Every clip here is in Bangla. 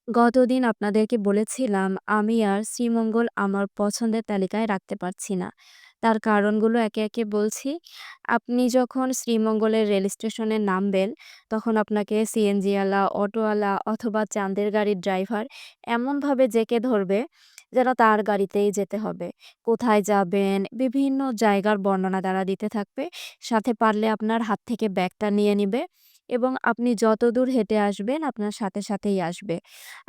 গতদিন আপনাদেরকে বলেছিলাম আমি আর শ্রীমঙ্গল আমার পছন্দের তালিকায় রাখতে পারছি না। তার কারণগুলো একে, একে বলছি। আপনি যখন শ্রীমঙ্গলের রেল স্টেশনে নামবেন, তখন আপনাকে সিএনজিওয়ালা, অটোওয়ালা অথবা চাঁদের গাড়ির ড্রাইভার এমনভাবে জেঁকে ধরবে যেন তার গাড়িতেই যেতে হবে। কোথায় যাবেন, বিভিন্ন জায়গার বর্ণনা তারা দিতে থাকবে। সাথে পারলে আপনার হাত থেকে ব্যাগটা নিয়ে নিবে এবং আপনি যতদূর হেঁটে আসবেন আপনার সাথে, সাথেই আসবে।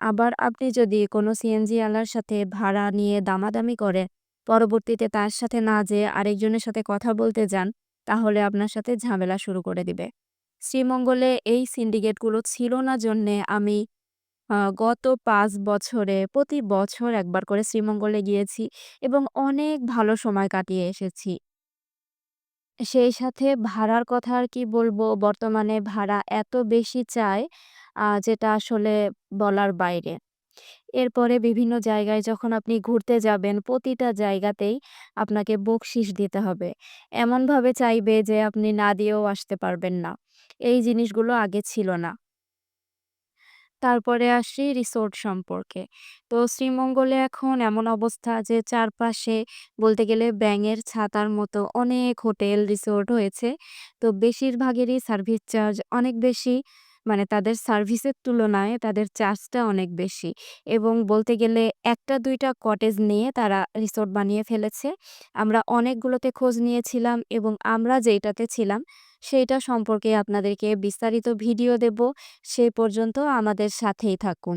আবার আপনি যদি কোনো সিএনজিওয়ালার সাথে ভাড়া নিয়ে দামাদামি করেন, পরবর্তীতে তার সাথে না যেয়ে আরেকজনের সাথে কথা বলতে যান, তাহলে আপনার সাথে ঝামেলা শুরু করে দিবে। শ্রীমঙ্গলে এই সিন্ডিকেটগুলো ছিল না জন্যে আমি গত ৫ বছরে প্রতি বছর একবার করে শ্রীমঙ্গলে গিয়েছি এবং অনেক ভালো সময় কাটিয়ে এসেছি। সেই সাথে ভাড়ার কথা আর কি বলবো, বর্তমানে ভাড়া এত বেশি চায় যেটা আসলে বলার বাইরে। এরপরে বিভিন্ন জায়গায় যখন আপনি ঘুরতে যাবেন, প্রতিটা জায়গাতেই আপনাকে বকশিশ দিতে হবে। এমনভাবে চাইবে যে আপনি না দিয়েও আসতে পারবেন না। এই জিনিসগুলো আগে ছিল না। তারপরে আসি রিসোর্ট সম্পর্কে। তো শ্রীমঙ্গলে এখন এমন অবস্থা যে চারপাশে বলতে গেলে ব্যাঙের ছাতার মতো অনেক হোটেল, রিসোর্ট হয়েছে। তো বেশিরভাগেরই সার্ভিস চার্জ অনেক বেশি। মানে তাদের সার্ভিসের তুলনায় তাদের চার্জটা অনেক বেশি এবং বলতে গেলে ১ টা ২ টা কটেজ নিয়ে তারা রিসোর্ট বানিয়ে ফেলেছে। আমরা অনেকগুলোতে খোঁজ নিয়েছিলাম এবং আমরা যেইটাতে ছিলাম সেইটা সম্পর্কে আপনাদেরকে বিস্তারিত ভিডিও দেব। সেই পর্যন্ত আমাদের সাথেই থাকুন।